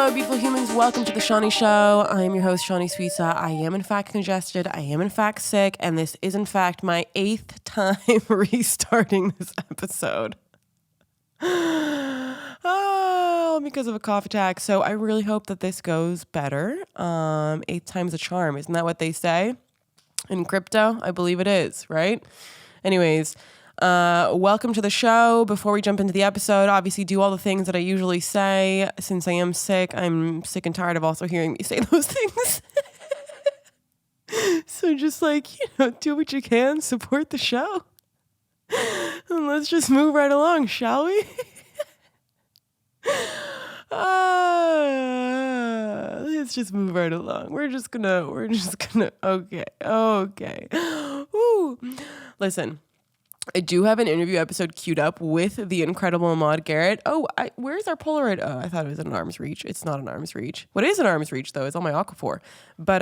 Hello, beautiful humans. Welcome to the Shanni Show. I am your host, Shanni Suissa. I am, in fact, congested. I am, in fact, sick. And this is, in fact, my 8th time restarting this episode. Oh, because of a cough attack. So I really hope that this goes better. 8th time's a charm. Isn't that what they say? In crypto, I believe it is, right? Anyways, welcome to the show. Before we jump into the episode, obviously do all the things that I usually say. Since I am sick, I'm sick and tired of also hearing me say those things. So just do what you can, support the show. And let's just move right along, shall we? Let's just move right along. We're just gonna, okay. Woo. Listen, I do have an interview episode queued up with the incredible Ahmad Garrett. Where's our Polaroid? Oh, I thought it was an arm's reach. It's not an arm's reach. What is an arm's reach though? It's on my Aquaphor. But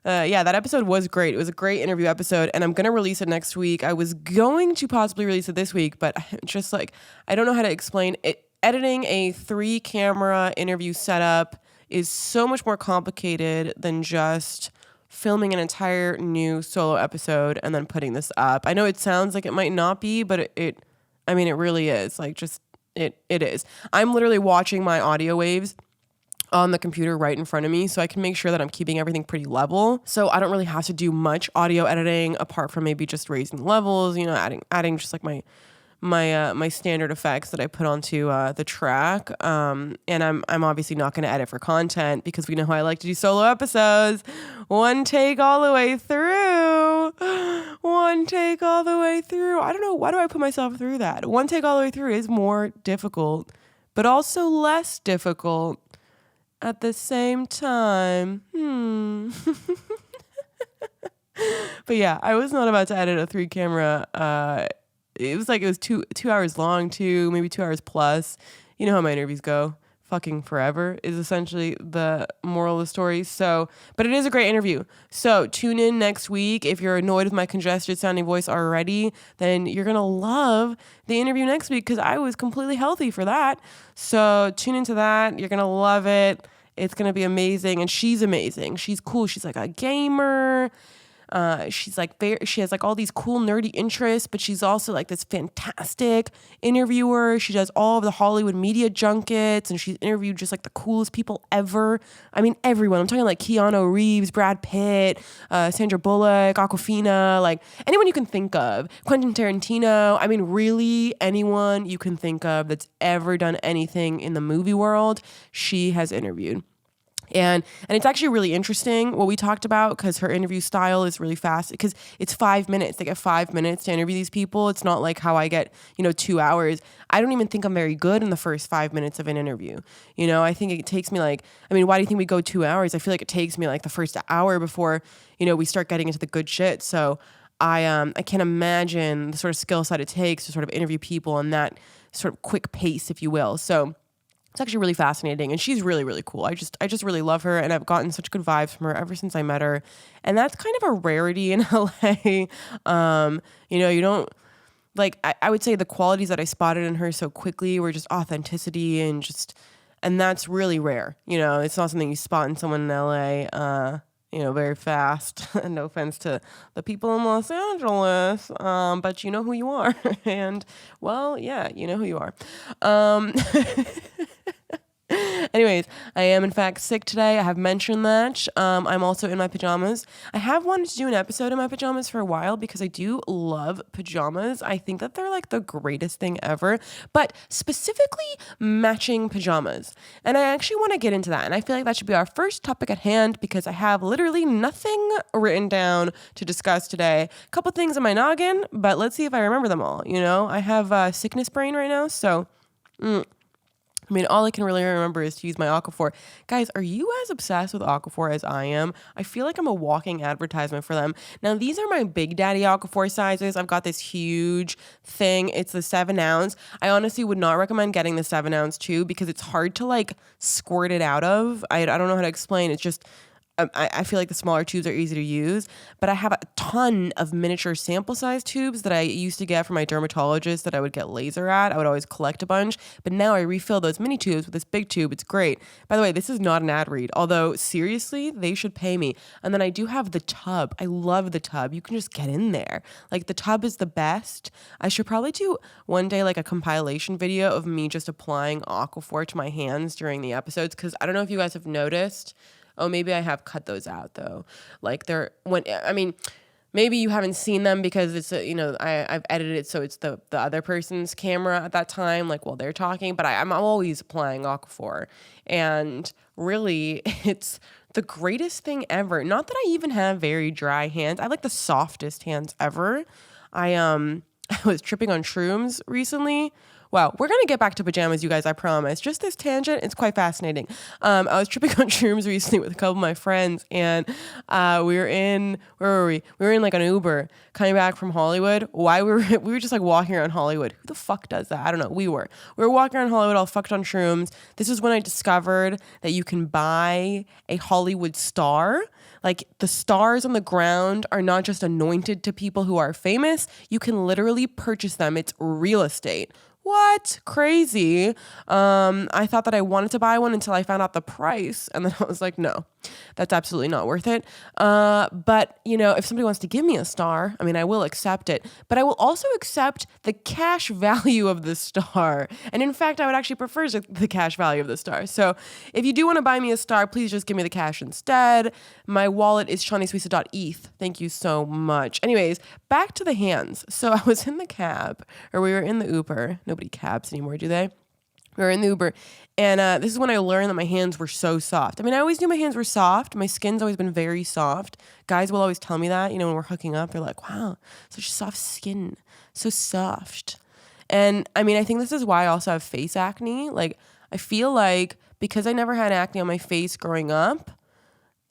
that episode was great. It was a great interview episode, and I'm gonna release it next week. I was going to possibly release it this week, but just I don't know how to explain it. Editing a 3-camera interview setup is so much more complicated than just filming an entire new solo episode and then putting this up. I know it sounds like it might not be, but it really is. It is. I'm literally watching my audio waves on the computer right in front of me, so I can make sure that I'm keeping everything pretty level. So I don't really have to do much audio editing apart from maybe just raising levels, adding just my standard effects that I put onto the track. And I'm obviously not going to edit for content because we know how I like to do solo episodes. One take all the way through. One take all the way through. I don't know. Why do I put myself through that? One take all the way through is more difficult, but also less difficult at the same time. But yeah, I was not about to edit a 3-camera it was 2 hours long too, maybe 2 hours plus. You know how my interviews go. Fucking forever is essentially the moral of the story. So, but it is a great interview. So tune in next week. If you're annoyed with my congested sounding voice already, then you're going to love the interview next week because I was completely healthy for that. So tune into that. You're going to love it. It's going to be amazing. And she's amazing. She's cool. She's like a gamer. She has all these cool nerdy interests, but she's also this fantastic interviewer. She does all of the Hollywood media junkets, and she's interviewed just the coolest people ever. I mean, everyone. I'm talking Keanu Reeves, Brad Pitt, Sandra Bullock, Aquafina, anyone you can think of. Quentin Tarantino. I mean, really anyone you can think of that's ever done anything in the movie world, she has interviewed. And it's actually really interesting what we talked about because her interview style is really fast because it's 5 minutes. They get 5 minutes to interview these people. It's not like how I get, 2 hours. I don't even think I'm very good in the first 5 minutes of an interview. I think it takes me why do you think we go 2 hours? I feel like it takes me the first hour before, we start getting into the good shit. So I can't imagine the sort of skill set it takes to sort of interview people in that sort of quick pace, if you will. So it's actually really fascinating, and she's really, really cool. I just really love her, and I've gotten such good vibes from her ever since I met her, and that's kind of a rarity in LA. You don't I would say the qualities that I spotted in her so quickly were just authenticity and that's really rare. It's not something you spot in someone in LA. Very fast. No offense to the people in Los Angeles, but you know who you are. And, well, yeah, you know who you are. Anyways, I am in fact sick today. I have mentioned that. I'm also in my pajamas. I have wanted to do an episode in my pajamas for a while because I do love pajamas. I think that they're the greatest thing ever, but specifically matching pajamas. And I actually want to get into that. And I feel like that should be our first topic at hand because I have literally nothing written down to discuss today. A couple things in my noggin, but let's see if I remember them all. I have sickness brain right now, so all I can really remember is to use my Aquaphor. Guys, are you as obsessed with Aquaphor as I am? I feel like I'm a walking advertisement for them. Now, these are my Big Daddy Aquaphor sizes. I've got this huge thing. It's the 7 ounce. I honestly would not recommend getting the 7 ounce too because it's hard to squirt it out of. I don't know how to explain. It's just I feel like the smaller tubes are easy to use, but I have a ton of miniature sample size tubes that I used to get from my dermatologist that I would get laser at. I would always collect a bunch, but now I refill those mini tubes with this big tube. It's great. By the way, this is not an ad read, although seriously, they should pay me. And then I do have the tub. I love the tub. You can just get in there. Like the tub is the best. I should probably do one day like a compilation video of me just applying Aquaphor to my hands during the episodes, because I don't know if you guys have noticed. Oh, maybe I have cut those out though. Like maybe you haven't seen them because it's I've edited it so it's the other person's camera at that time, like while they're talking. But I'm always applying Aquaphor, and really, it's the greatest thing ever. Not that I even have very dry hands. I have like the softest hands ever. I was tripping on shrooms recently. Wow, we're going to get back to pajamas, you guys, I promise. Just this tangent, it's quite fascinating. I was tripping on shrooms recently with a couple of my friends, and we were in, where were we? We were in like an Uber coming back from Hollywood. Why we were just like walking around Hollywood. Who the fuck does that? I don't know. We were walking around Hollywood all fucked on shrooms. This is when I discovered that you can buy a Hollywood star. Like the stars on the ground are not just anointed to people who are famous. You can literally purchase them. It's real estate. What? Crazy. I thought that I wanted to buy one until I found out the price. And then I was like, no, that's absolutely not worth it. But, if somebody wants to give me a star, I will accept it. But I will also accept the cash value of the star. And in fact, I would actually prefer the cash value of the star. So if you do want to buy me a star, please just give me the cash instead. My wallet is shannisuissa.eth. Thank you so much. Anyways, back to the hands. So I was in the cab, or we were in the Uber. Nobody cabs anymore, do they? We were in the Uber, and this is when I learned that my hands were so soft. I always knew my hands were soft. My skin's always been very soft. Guys will always tell me that, when we're hooking up, they're like, wow, such soft skin, so soft. And I think this is why I also have face acne. Like, I feel like because I never had acne on my face growing up,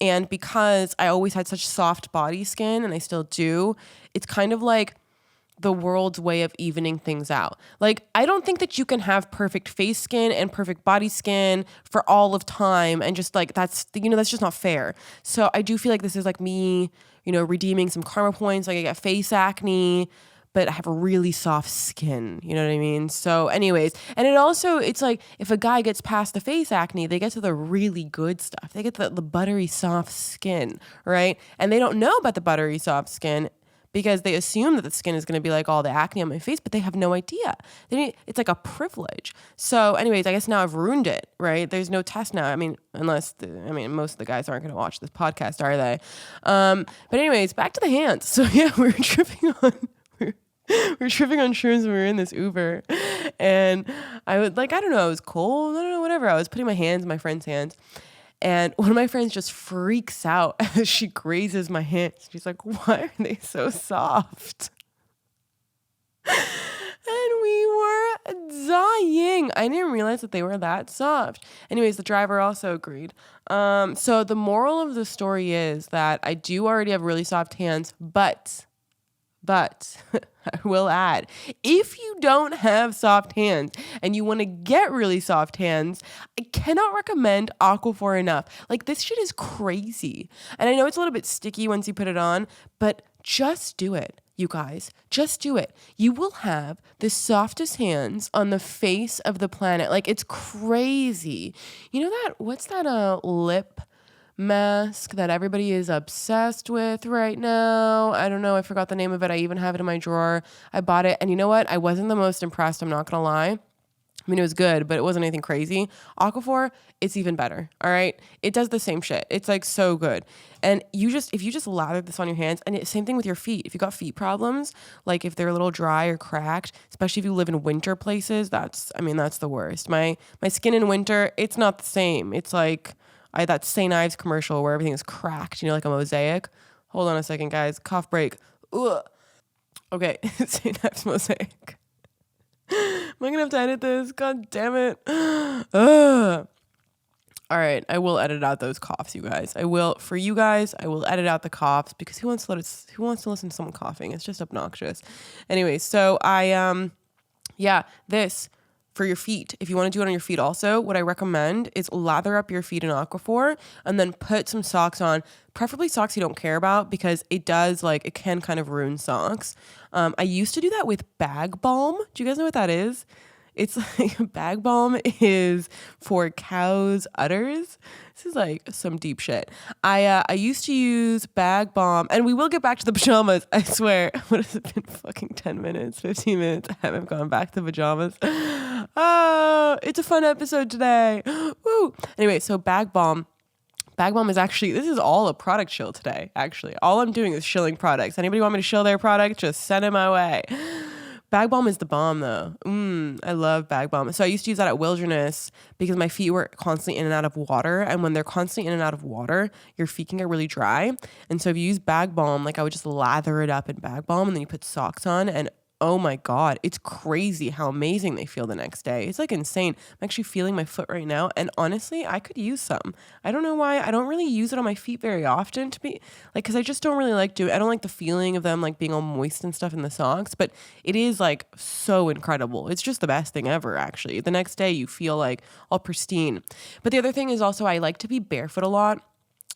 and because I always had such soft body skin, and I still do, it's kind of like the world's way of evening things out. Like, I don't think that you can have perfect face skin and perfect body skin for all of time. And just like, that's just not fair. So I do feel like this is like me, redeeming some karma points. Like I get face acne, but I have a really soft skin. You know what I mean? So anyways, and it's like if a guy gets past the face acne, they get to the really good stuff. They get the buttery soft skin, right? And they don't know about the buttery soft skin, because they assume that the skin is going to be like all the acne on my face, but they have no idea. It's like a privilege. So anyways, I guess now I've ruined it, right? There's no test now. Most of the guys aren't going to watch this podcast, are they? But anyways, back to the hands. So yeah, we were tripping on shrooms when we were in this Uber. And I was like, I don't know, it was cold. I don't know, whatever. I was putting my hands in my friend's hands. And one of my friends just freaks out as she grazes my hands. She's like, why are they so soft? And we were dying. I didn't realize that they were that soft. Anyways, the driver also agreed. So the moral of the story is that I do already have really soft hands, but I will add, if you don't have soft hands and you want to get really soft hands, I cannot recommend Aquaphor enough. Like, this shit is crazy. And I know it's a little bit sticky once you put it on, but just do it, you guys. Just do it. You will have the softest hands on the face of the planet. Like, it's crazy. You know what's that lip mask that everybody is obsessed with right now? I don't know. I forgot the name of it. I even have it in my drawer. I bought it. And you know what? I wasn't the most impressed. I'm not going to lie. It was good, but it wasn't anything crazy. Aquaphor, it's even better. All right. It does the same shit. It's like so good. And if you just lather this on your hands, and same thing with your feet. If you got feet problems, like if they're a little dry or cracked, especially if you live in winter places, that's the worst. My skin in winter, it's not the same. It's like that St. Ives commercial where everything is cracked, like a mosaic. Hold on a second, guys. Cough break. Ugh. Okay. St. Ives mosaic. Am I going to have to edit this? God damn it. Ugh. All right. I will edit out those coughs, you guys. I will edit out the coughs, because who wants to listen to someone coughing? It's just obnoxious. Anyway, so this for your feet. If you want to do it on your feet also, what I recommend is lather up your feet in Aquaphor and then put some socks on, preferably socks you don't care about, because it can kind of ruin socks. I used to do that with bag balm. Do you guys know what that is? It's like bag balm is for cows' udders. This is like some deep shit. I used to use bag balm, and we will get back to the pajamas. I swear. What has it been? Fucking 10 minutes, 15 minutes. I haven't gone back to the pajamas. Oh, it's a fun episode today. Woo. Anyway, so bag balm. Bag balm is actually, this is all a product shill today, actually. All I'm doing is shilling products. Anybody want me to shill their product? Just send it my way. Bag balm is the bomb though. I love bag balm. So I used to use that at Wilderness because my feet were constantly in and out of water. And when they're constantly in and out of water, your feet can get really dry. And so if you use bag balm, like I would just lather it up in bag balm and then you put socks on, and oh my God, it's crazy how amazing they feel the next day. It's like insane. I'm actually feeling my foot right now. And honestly, I could use some. I don't know why. I don't really use it on my feet very often because I just don't really I don't like the feeling of them like being all moist and stuff in the socks, but it is like so incredible. It's just the best thing ever, actually. The next day you feel like all pristine. But the other thing is also I like to be barefoot a lot.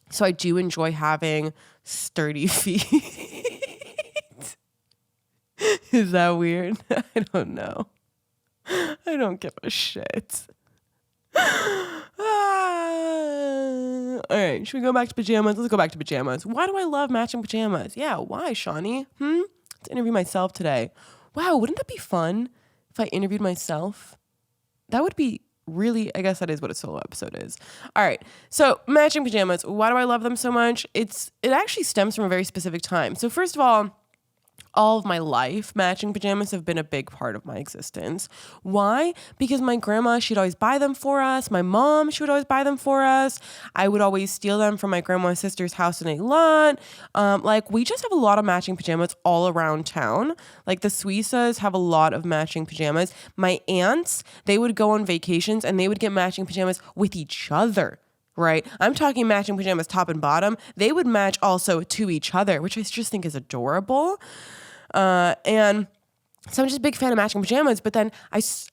So I do enjoy having sturdy feet. Is that weird? I don't know. I don't give a shit. All right, should we go back to pajamas? Let's go back to pajamas. Why do I love matching pajamas? Yeah, why, Shanni? Let's interview myself today. Wow, wouldn't that be fun if I interviewed myself? That would be really, I guess that is what a solo episode is. All right, so matching pajamas. Why do I love them so much? It actually stems from a very specific time. So first of all of my life, matching pajamas have been a big part of my existence. Why? Because my grandma, she'd always buy them for us. My mom, she would always buy them for us. I would always steal them from my grandma's sister's house in a lot. We just have a lot of matching pajamas all around town. Like the Suissas have a lot of matching pajamas. My aunts, they would go on vacations and they would get matching pajamas with each other. Right? I'm talking matching pajamas top and bottom. They would match also to each other, which I just think is adorable. And so I'm just a big fan of matching pajamas, but then what's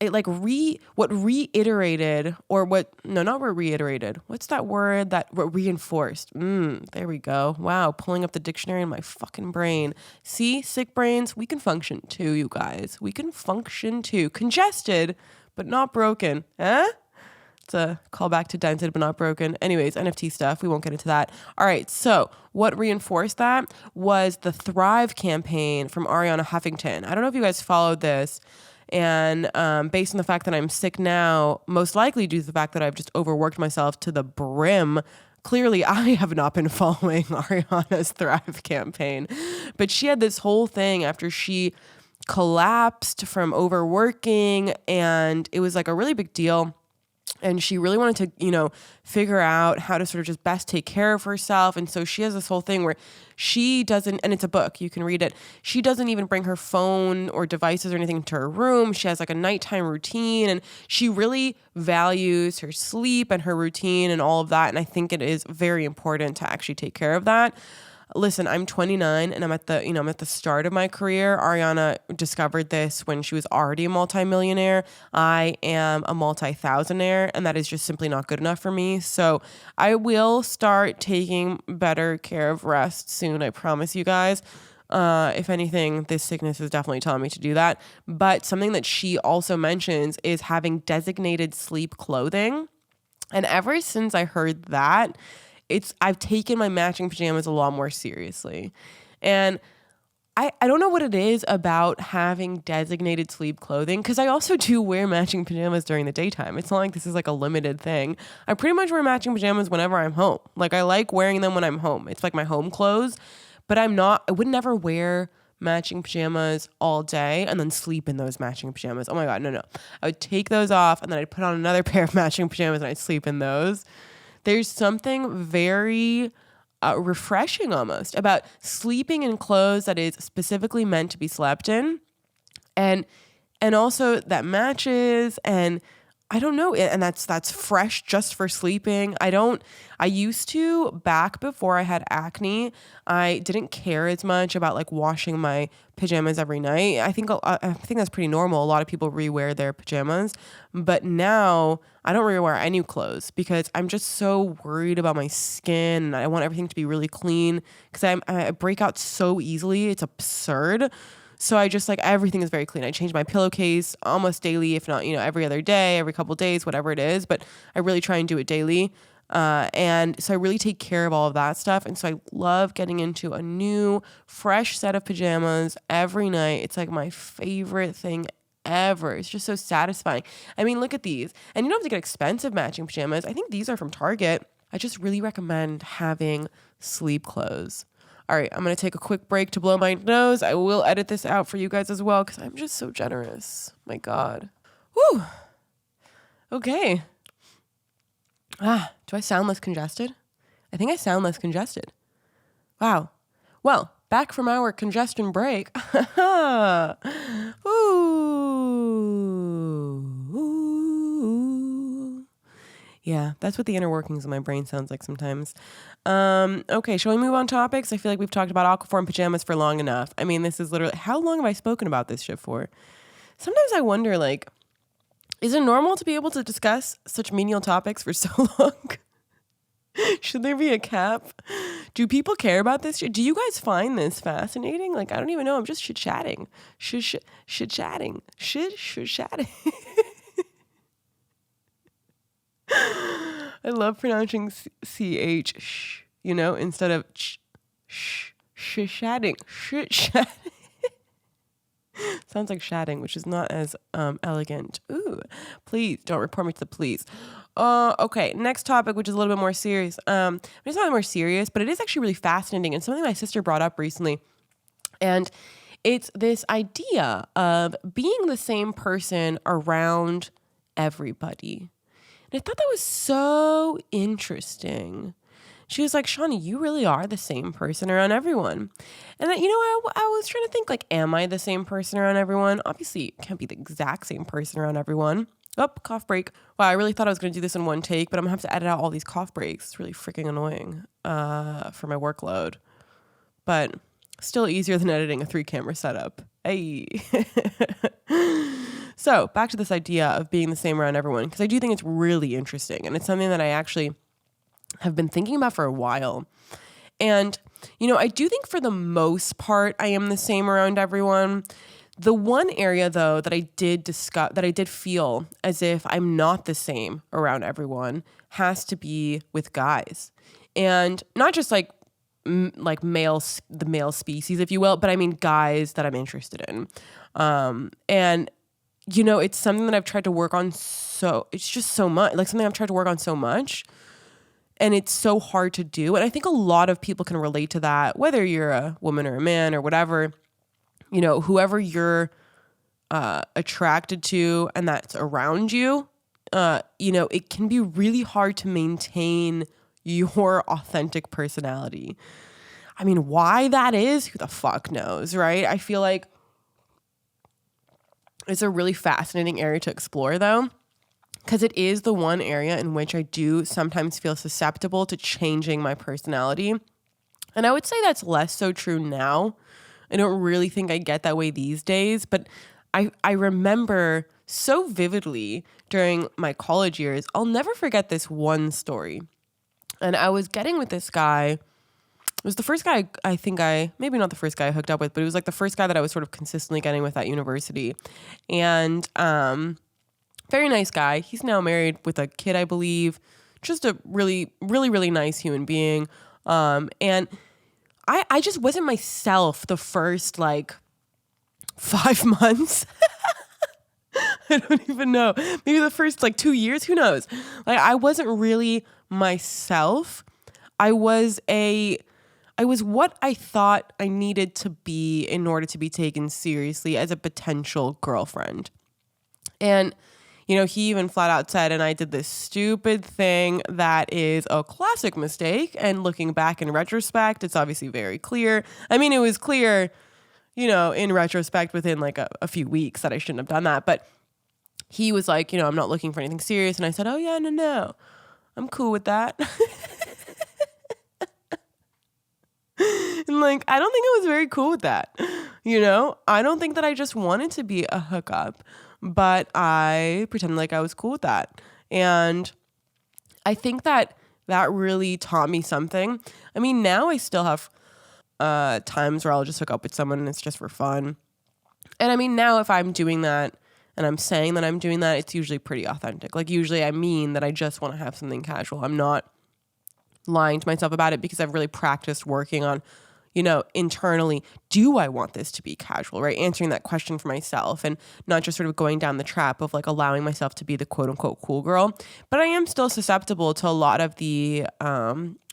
that word that reinforced? There we go. Wow. Pulling up the dictionary in my fucking brain. See, sick brains, we can function too, you guys. We can function too. Congested, but not broken. It's a callback to dented but not broken. Anyways, NFT stuff. We won't get into that. All right. So what reinforced that was the Thrive campaign from Ariana Huffington. I don't know if you guys followed this. And based on the fact that I'm sick now, most likely due to the fact that I've just overworked myself to the brim, clearly I have not been following Ariana's Thrive campaign. But she had this whole thing after she collapsed from overworking, and it was like a really big deal. And she really wanted to, figure out how to sort of just best take care of herself. And so she has this whole thing where she doesn't, and it's a book, you can read it. She doesn't even bring her phone or devices or anything into her room. She has like a nighttime routine, and she really values her sleep and her routine and all of that. And I think it is very important to actually take care of that. Listen, I'm 29 and I'm at the start of my career. Ariana discovered this when she was already a multimillionaire. I am a multi-thousandaire, and that is just simply not good enough for me. So I will start taking better care of rest soon. I promise you guys. If anything, this sickness is definitely telling me to do that. But something that she also mentions is having designated sleep clothing. And ever since I heard that, I've taken my matching pajamas a lot more seriously. And I don't know what it is about having designated sleep clothing, because I also do wear matching pajamas during the daytime. It's not like this is like a limited thing. I pretty much wear matching pajamas whenever I'm home. Like I like wearing them when I'm home. It's like my home clothes, but I would never wear matching pajamas all day and then sleep in those matching pajamas. Oh my God, no. I would take those off and then I'd put on another pair of matching pajamas and I'd sleep in those. There's something very refreshing almost about sleeping in clothes that is specifically meant to be slept in, and also that matches. And I don't know. And that's fresh just for sleeping. I used to, back before I had acne, I didn't care as much about like washing my pajamas every night. I think that's pretty normal. A lot of people rewear their pajamas, but now I don't rewear any clothes because I'm just so worried about my skin and I want everything to be really clean because I break out so easily. It's absurd. So I just like everything is very clean. I change my pillowcase almost daily, if not, every other day, every couple of days, whatever it is. But I really try and do it daily. And so I really take care of all of that stuff. And so I love getting into a new, fresh set of pajamas every night. It's like my favorite thing ever. It's just so satisfying. I mean, look at these. And you don't have to get expensive matching pajamas. I think these are from Target. I just really recommend having sleep clothes. All right, I'm going to take a quick break to blow my nose. I will edit this out for you guys as well because I'm just so generous. My God. Whew. Okay. Do I sound less congested? I think I sound less congested. Wow. Well, back from our congestion break. Ooh. Yeah, that's what the inner workings of my brain sounds like sometimes. Okay, shall we move on topics? I feel like we've talked about Aquaphor and pajamas for long enough. I mean, this is literally, how long have I spoken about this shit for? Sometimes I wonder, like, is it normal to be able to discuss such menial topics for so long? Should there be a cap? Do people care about this shit? Do you guys find this fascinating? Like, I don't even know. I'm just chit-chatting. Chit-chatting. Chit-chatting. I love pronouncing CH, instead of chatting. Sounds like shatting, which is not as elegant. Ooh, please don't report me to the police. Okay, next topic, which is a little bit more serious. It's not more serious, but it is actually really fascinating and something my sister brought up recently. And it's this idea of being the same person around everybody. And I thought that was so interesting. She was like, Shanni, you really are the same person around everyone. And I was trying to think, like, am I the same person around everyone? Obviously, you can't be the exact same person around everyone. Oh, cough break. Wow, I really thought I was going to do this in one take, but I'm going to have to edit out all these cough breaks. It's really freaking annoying for my workload. But still easier than editing a 3-camera setup. Hey. So back to this idea of being the same around everyone, because I do think it's really interesting. And it's something that I actually have been thinking about for a while. And, I do think for the most part, I am the same around everyone. The one area, though, that I did feel as if I'm not the same around everyone has to be with guys. And not just like the male species, if you will, but I mean guys that I'm interested in. And it's something that I've tried to work on it's just so much, like something I've tried to work on so much. And it's so hard to do. And I think a lot of people can relate to that, whether you're a woman or a man or whatever, whoever you're attracted to and that's around you, it can be really hard to maintain your authentic personality. I mean, why that is, who the fuck knows, right? I feel like it's a really fascinating area to explore, though, because it is the one area in which I do sometimes feel susceptible to changing my personality. And I would say that's less so true now. I don't really think I get that way these days, but I remember so vividly during my college years. I'll never forget this one story. And I was getting with this guy. It was the first guy maybe not the first guy I hooked up with, but it was like the first guy that I was sort of consistently getting with at university. And very nice guy. He's now married with a kid, I believe. Just a really, really, really nice human being. And I just wasn't myself the first 5 months. I don't even know. Maybe the first 2 years. Who knows? I wasn't really myself. I was what I thought I needed to be in order to be taken seriously as a potential girlfriend. And, he even flat out said, and I did this stupid thing that is a classic mistake. And looking back in retrospect, it's obviously very clear. I mean, it was clear, in retrospect within a few weeks that I shouldn't have done that. But he was like, I'm not looking for anything serious. And I said, oh yeah, no, I'm cool with that. And like, I don't think I was very cool with that. I don't think that I just wanted to be a hookup, but I pretended like I was cool with that. And I think that really taught me something. I mean, now I still have times where I'll just hook up with someone and it's just for fun. And I mean, now if I'm doing that and I'm saying that I'm doing that, it's usually pretty authentic. Like usually I mean that I just want to have something casual. I'm not lying to myself about it because I've really practiced working on, internally, do I want this to be casual, right? Answering that question for myself and not just sort of going down the trap of like allowing myself to be the quote unquote cool girl. But I am still susceptible to a lot of the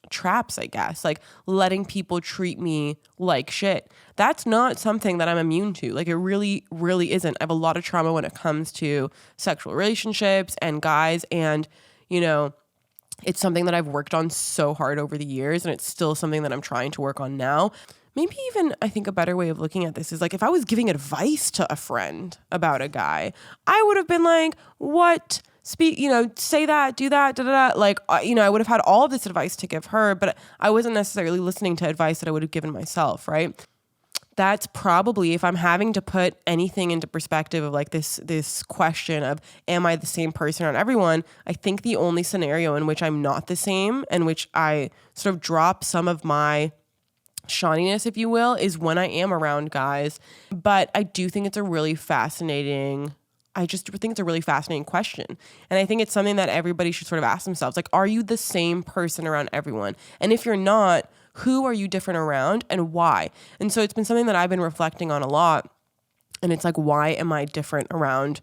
traps, I guess, like letting people treat me like shit. That's not something that I'm immune to. Like it really, really isn't. I have a lot of trauma when it comes to sexual relationships and guys, and, it's something that I've worked on so hard over the years, and it's still something that I'm trying to work on now. Maybe even I think a better way of looking at this is like if I was giving advice to a friend about a guy, I would have been like, what? Say that, do that, da da da. Like, I would have had all of this advice to give her, but I wasn't necessarily listening to advice that I would have given myself, right? That's probably, if I'm having to put anything into perspective of like this question of, am I the same person on everyone? I think the only scenario in which I'm not the same and which I sort of drop some of my shawniness, if you will, is when I am around guys. But I do think it's a really fascinating question. And I think it's something that everybody should sort of ask themselves. Like, are you the same person around everyone? And if you're not, who are you different around and why? And so it's been something that I've been reflecting on a lot. And it's like, why am I different around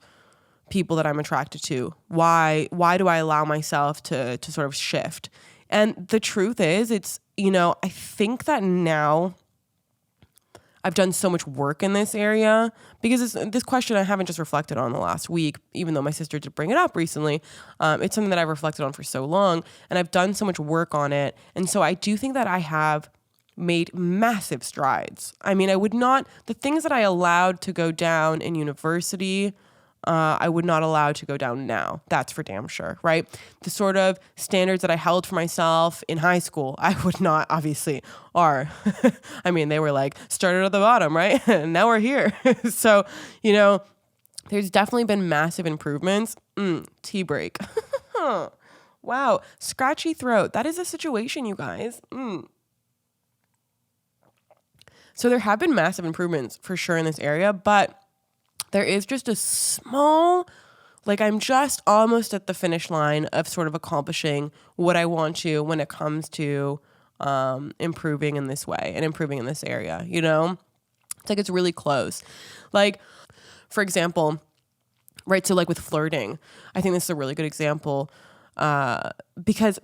people that I'm attracted to? Why do I allow myself to sort of shift? And the truth is, it's, I think that now I've done so much work in this area because this question I haven't just reflected on the last week, even though my sister did bring it up recently. It's something that I've reflected on for so long, and I've done so much work on it. And so I do think that I have made massive strides. I mean, the things that I allowed to go down in university, I would not allow to go down now. That's for damn sure, right? The sort of standards that I held for myself in high school, I would not, obviously, are. I mean, they were like, started at the bottom, right? And now we're here. So, there's definitely been massive improvements. Tea break. Wow. Scratchy throat. That is a situation, you guys. So there have been massive improvements for sure in this area, but there is just a small, like I'm just almost at the finish line of sort of accomplishing what I want to when it comes to improving in this way and improving in this area, It's like it's really close. Like, for example, right, so like with flirting, I think this is a really good example because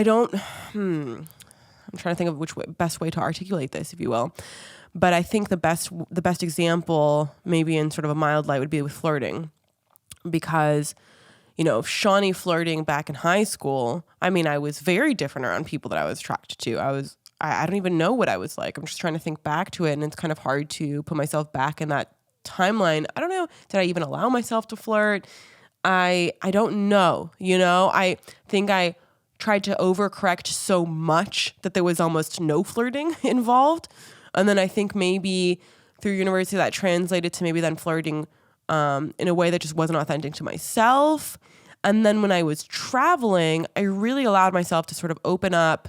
I'm trying to think of best way to articulate this, if you will. But I think the best example, maybe in sort of a mild light, would be with flirting. Because, Shanni flirting back in high school, I mean, I was very different around people that I was attracted to. I don't even know what I was like. I'm just trying to think back to it, and it's kind of hard to put myself back in that timeline. I don't know. Did I even allow myself to flirt? I don't know. I think I tried to overcorrect so much that there was almost no flirting involved. And then I think maybe through university that translated to maybe then flirting in a way that just wasn't authentic to myself. And then when I was traveling, I really allowed myself to sort of open up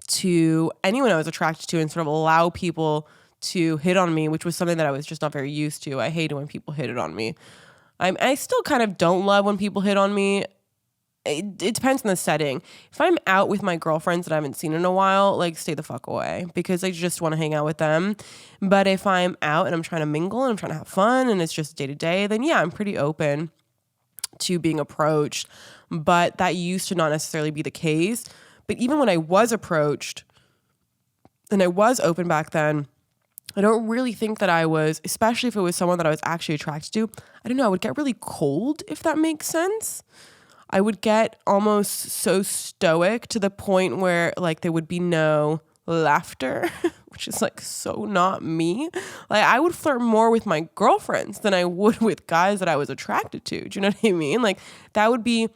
to anyone I was attracted to and sort of allow people to hit on me, which was something that I was just not very used to. I hated when people hit it on me. I still kind of don't love when people hit on me. It depends on the setting. If I'm out with my girlfriends that I haven't seen in a while, like stay the fuck away because I just want to hang out with them. But if I'm out and I'm trying to mingle and I'm trying to have fun and it's just day to day, then yeah, I'm pretty open to being approached. But that used to not necessarily be the case. But even when I was approached and I was open back then, I don't really think that I was, especially if it was someone that I was actually attracted to, I don't know, I would get really cold, if that makes sense. I would get almost so stoic to the point where like there would be no laughter, which is like so not me. Like I would flirt more with my girlfriends than I would with guys that I was attracted to. Do you know what I mean? Like that would be,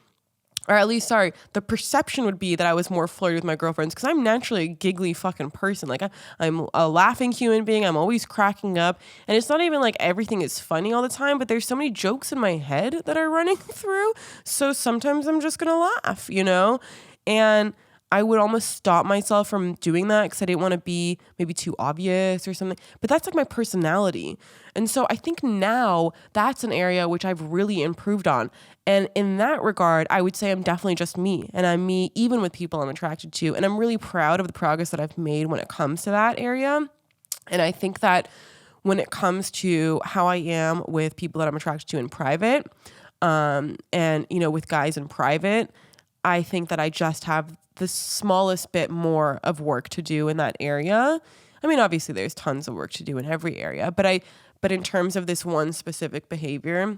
or at least, sorry, the perception would be that I was more flirty with my girlfriends because I'm naturally a giggly fucking person. Like I'm a laughing human being. I'm always cracking up. And it's not even like everything is funny all the time, but there's so many jokes in my head that are running through. So sometimes I'm just going to laugh, you know? And I would almost stop myself from doing that because I didn't want to be maybe too obvious or something. But that's like my personality. And so I think now that's an area which I've really improved on. And in that regard, I would say I'm definitely just me. And I'm me even with people I'm attracted to. And I'm really proud of the progress that I've made when it comes to that area. And I think that when it comes to how I am with people that I'm attracted to in private, and, you know, with guys in private, I think that I just have the smallest bit more of work to do in that area. I mean, obviously there's tons of work to do in every area, but in terms of this one specific behavior,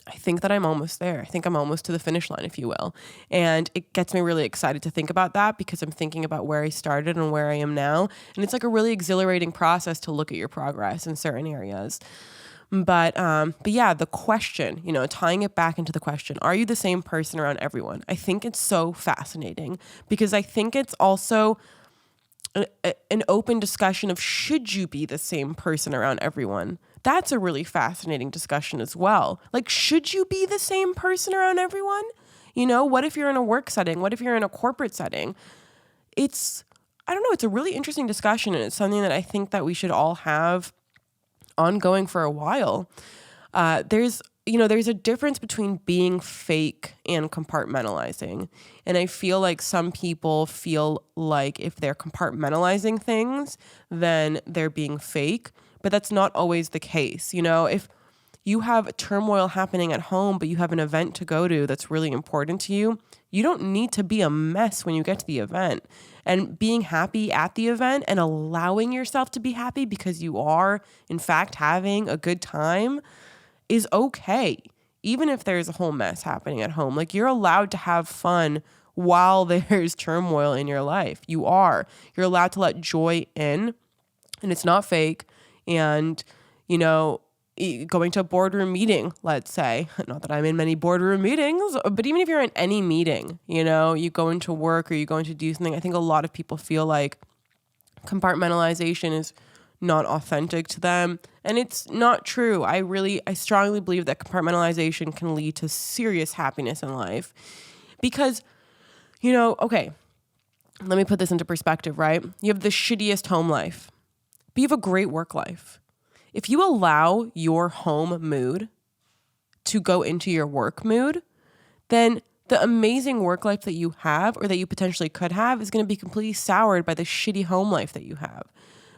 I think that I'm almost there. I think I'm almost to the finish line, if you will. And it gets me really excited to think about that because I'm thinking about where I started and where I am now. And it's like a really exhilarating process to look at your progress in certain areas. But yeah, the question, you know, tying it back into the question, are you the same person around everyone? I think it's so fascinating because I think it's also an open discussion of should you be the same person around everyone? That's a really fascinating discussion as well. Like, should you be the same person around everyone? You know, what if you're in a work setting? What if you're in a corporate setting? I don't know, it's a really interesting discussion, and it's something that I think that we should all have ongoing for a while. There's a difference between being fake and compartmentalizing. And I feel like some people feel like if they're compartmentalizing things, then they're being fake. But that's not always the case. You know, if you have turmoil happening at home, but you have an event to go to that's really important to you, you don't need to be a mess when you get to the event. And being happy at the event and allowing yourself to be happy because you are, in fact, having a good time is okay. Even if there's a whole mess happening at home, like you're allowed to have fun while there's turmoil in your life. You're allowed to let joy in, and it's not fake. And, you know, going to a boardroom meeting, let's say, not that I'm in many boardroom meetings, but even if you're in any meeting, you know, you go into work or you go into do something, I think a lot of people feel like compartmentalization is not authentic to them. And it's not true. I strongly believe that compartmentalization can lead to serious happiness in life because, you know, okay, let me put this into perspective, right? You have the shittiest home life, but you have a great work life. If you allow your home mood to go into your work mood, then the amazing work life that you have or that you potentially could have is going to be completely soured by the shitty home life that you have.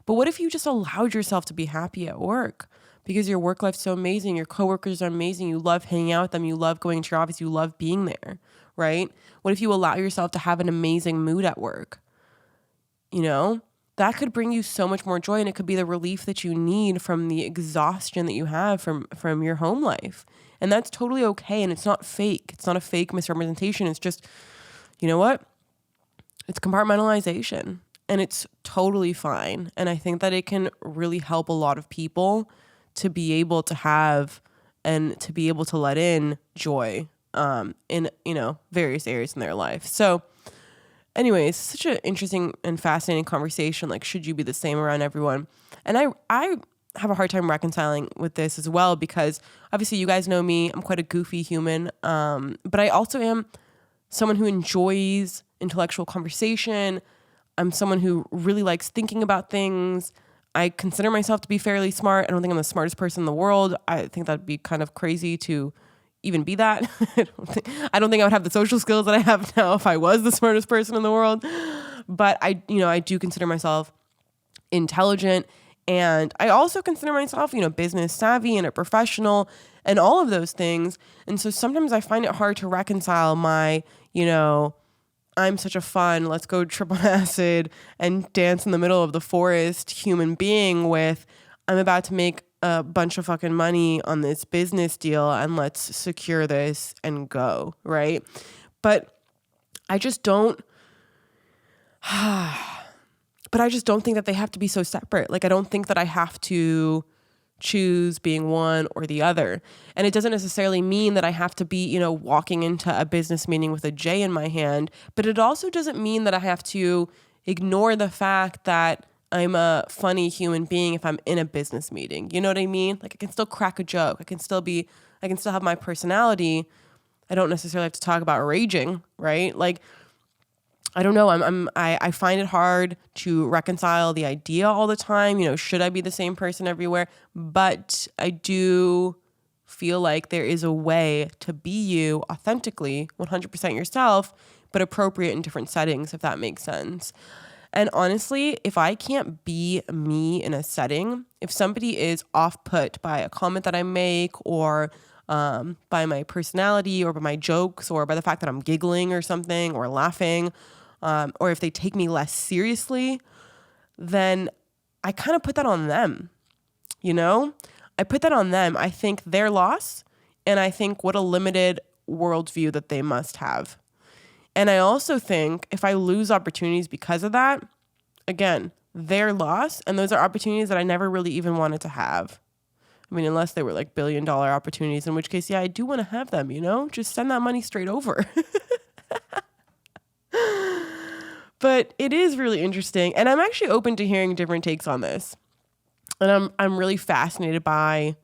But what if you just allowed yourself to be happy at work because your work life's so amazing, your coworkers are amazing, you love hanging out with them, you love going to your office, you love being there, right? What if you allow yourself to have an amazing mood at work? You know? That could bring you so much more joy, and it could be the relief that you need from the exhaustion that you have from your home life. And that's totally okay, and it's not fake. It's not a fake misrepresentation. It's just, you know what? It's compartmentalization, and it's totally fine. And I think that it can really help a lot of people to be able to have and to be able to let in joy in, you know, various areas in their life. So anyways, such an interesting and fascinating conversation. Like, should you be the same around everyone? And I have a hard time reconciling with this as well because obviously you guys know me. I'm quite a goofy human. But I also am someone who enjoys intellectual conversation. I'm someone who really likes thinking about things. I consider myself to be fairly smart. I don't think I'm the smartest person in the world. I think that'd be kind of crazy to even be that. I don't think I would have the social skills that I have now if I was the smartest person in the world. But I do consider myself intelligent, and I also consider myself, business savvy and a professional and all of those things. And so sometimes I find it hard to reconcile my, I'm such a fun, let's go trip on acid and dance in the middle of the forest human being with, I'm about to make a bunch of fucking money on this business deal and let's secure this and go, right? But I just don't, But I just don't think that they have to be so separate. Like, I don't think that I have to choose being one or the other. And it doesn't necessarily mean that I have to be, walking into a business meeting with a J in my hand. But it also doesn't mean that I have to ignore the fact that I'm a funny human being if I'm in a business meeting. You know what I mean? Like, I can still crack a joke. I can still have my personality. I don't necessarily have to talk about raging, right? Like, I don't know. I find it hard to reconcile the idea all the time. Should I be the same person everywhere? But I do feel like there is a way to be you authentically, 100% yourself, but appropriate in different settings, if that makes sense. And honestly, if I can't be me in a setting, if somebody is off-put by a comment that I make or by my personality or by my jokes or by the fact that I'm giggling or something or laughing, or if they take me less seriously, then I kind of put that on them, I put that on them. I think their loss, and I think what a limited worldview that they must have. And I also think if I lose opportunities because of that, again, their loss, and those are opportunities that I never really even wanted to have. I mean, unless they were like $1 billion opportunities, in which case, yeah, I do want to have them, just send that money straight over. But it is really interesting. And I'm actually open to hearing different takes on this. And I'm really fascinated by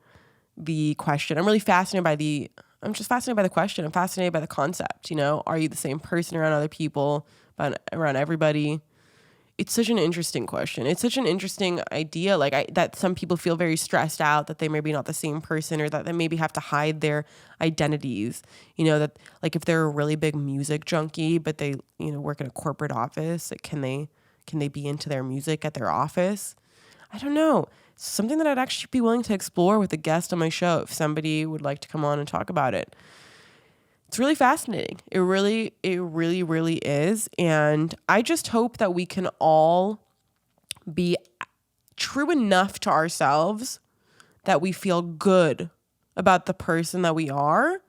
the question. I'm just fascinated by the question. I'm fascinated by the concept. Are you the same person around other people, around everybody? It's such an interesting question. It's such an interesting idea. That some people feel very stressed out that they may be not the same person, or that they maybe have to hide their identities. That like if they're a really big music junkie, but they, work in a corporate office, like can they be into their music at their office? I don't know. It's something that I'd actually be willing to explore with a guest on my show if somebody would like to come on and talk about it. It's really fascinating. It really, really is. And I just hope that we can all be true enough to ourselves that we feel good about the person that we are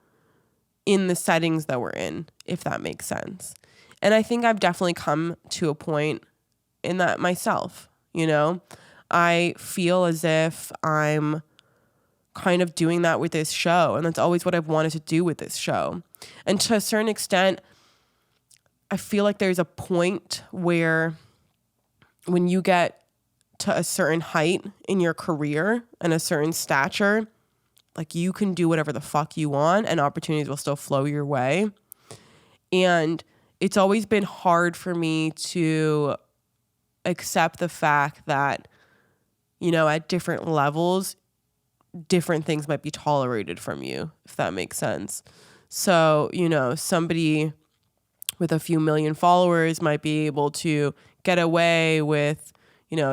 in the settings that we're in, if that makes sense. And I think I've definitely come to a point in that myself, I feel as if I'm kind of doing that with this show. And that's always what I've wanted to do with this show. And to a certain extent, I feel like there's a point where when you get to a certain height in your career and a certain stature, like you can do whatever the fuck you want and opportunities will still flow your way. And it's always been hard for me to accept the fact that, at different levels, different things might be tolerated from you, if that makes sense. So, somebody with a few million followers might be able to get away with,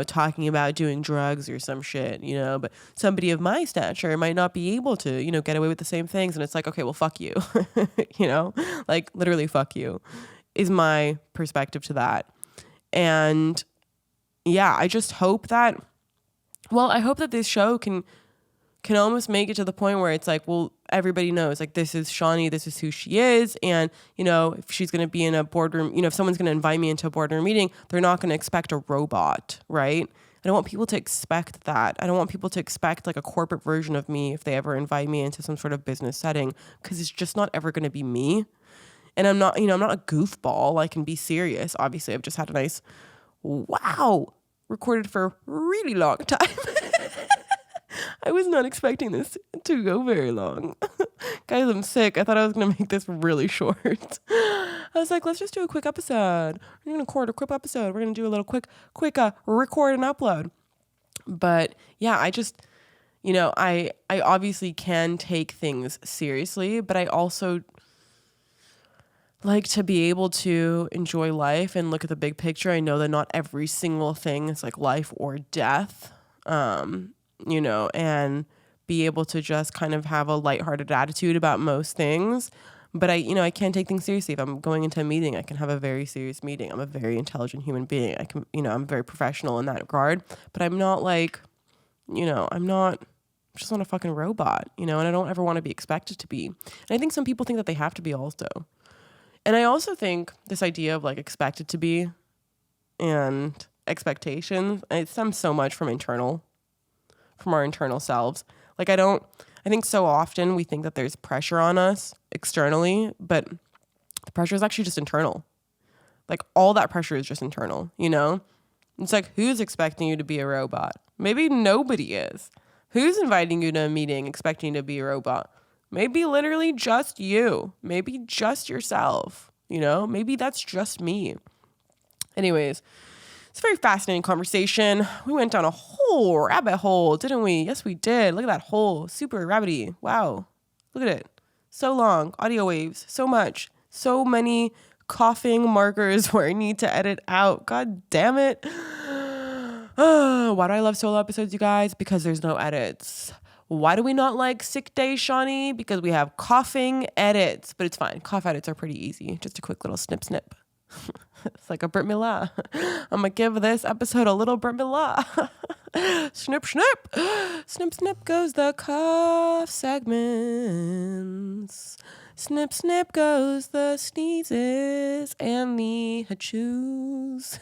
talking about doing drugs or some shit, but somebody of my stature might not be able to, get away with the same things. And it's like, okay, well, fuck you, like literally fuck you is my perspective to that. And yeah, I just hope that, I hope that this show can almost make it to the point where it's like, well, everybody knows, like, this is Shanni, this is who she is. And, if she's going to be in a boardroom, if someone's going to invite me into a boardroom meeting, they're not going to expect a robot, right? I don't want people to expect that. I don't want people to expect like a corporate version of me if they ever invite me into some sort of business setting, because it's just not ever going to be me. And I'm not, I'm not a goofball. I can be serious. Obviously, I've just had a nice, recorded for a really long time. I was not expecting this to go very long. Guys, I'm sick. I thought I was going to make this really short. I was like, let's just do a quick episode. We're going to record a quick episode. We're going to do a little quick record and upload. But yeah, I just, I obviously can take things seriously, but I also like to be able to enjoy life and look at the big picture. I know that not every single thing is like life or death. And be able to just kind of have a lighthearted attitude about most things. But I can't take things seriously. If I'm going into a meeting, I can have a very serious meeting. I'm a very intelligent human being. I can, I'm very professional in that regard, but I'm not like, I'm just not a fucking robot, and I don't ever want to be expected to be. And I think some people think that they have to be also. And I also think this idea of like expected to be and expectations. It stems so much from our internal selves. Like I think so often we think that there's pressure on us externally, but the pressure is actually just internal. Like all that pressure is just internal, you know? It's like, who's expecting you to be a robot? Maybe nobody is. Who's inviting you to a meeting expecting you to be a robot? Maybe literally just you. Maybe just yourself, you know? Maybe that's just me. Anyways, it's a very fascinating conversation. We went down a whole rabbit hole, didn't we? Yes, we did. Look at that hole. Super rabbity. Wow. Look at it. So long. Audio waves. So much. So many coughing markers where I need to edit out. God damn it. Why do I love solo episodes, you guys? Because there's no edits. Why do we not like sick day, Shanni? Because we have coughing edits. But it's fine. Cough edits are pretty easy. Just a quick little snip, snip. It's like a Brit Milah. I'm going to give this episode a little Brit Milah. Snip, snip. Snip, snip goes the cough segments. Snip, snip goes the sneezes and the hachoos.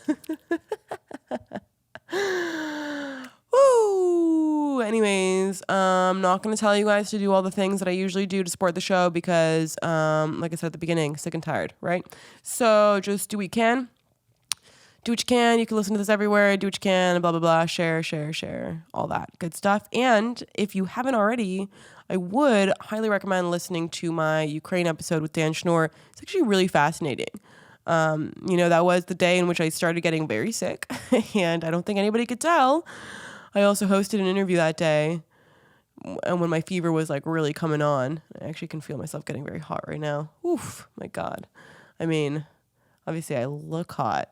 Woo! Anyways, I'm not going to tell you guys to do all the things that I usually do to support the show because, like I said at the beginning, sick and tired, right? So just do what you can. Do what you can. You can listen to this everywhere. Do what you can. Blah, blah, blah. Share. All that good stuff. And if you haven't already, I would highly recommend listening to my Ukraine episode with Dan Schnorr. It's actually really fascinating. That was the day in which I started getting very sick, and I don't think anybody could tell. I also hosted an interview that day, and when my fever was like really coming on, I actually can feel myself getting very hot right now. Oof, my God. I mean, obviously I look hot,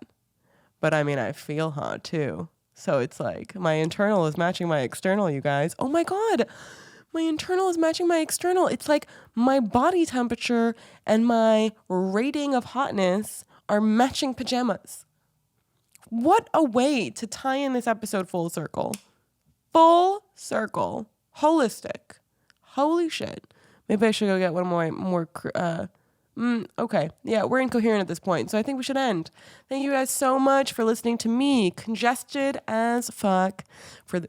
but I mean, I feel hot too. So it's like my internal is matching my external, you guys. Oh my God. My internal is matching my external. It's like my body temperature and my rating of hotness are matching pajamas. What a way to tie in this episode full circle. Full circle. Holistic. Holy shit. Maybe I should go get one more okay. Yeah, we're incoherent at this point, so I think we should end. Thank you guys so much for listening to me, congested as fuck, for the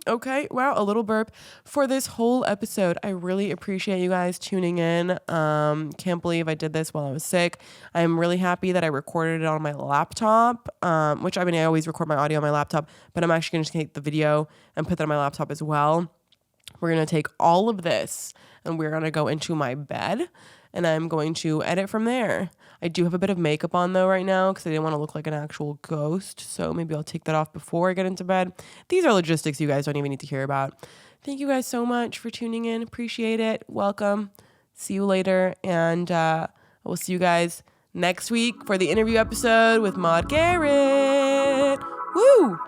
okay. Wow, a little burp for this whole episode. I really appreciate you guys tuning in. Can't believe I did this while I was sick. I'm really happy that I recorded it on my laptop, which I mean, I always record my audio on my laptop, but I'm actually going to take the video and put that on my laptop as well. We're going to take all of this and we're going to go into my bed and I'm going to edit from there. I do have a bit of makeup on though right now because I didn't want to look like an actual ghost. So maybe I'll take that off before I get into bed. These are logistics you guys don't even need to hear about. Thank you guys so much for tuning in. Appreciate it. Welcome. See you later. And I will see you guys next week for the interview episode with Maud Garrett. Woo!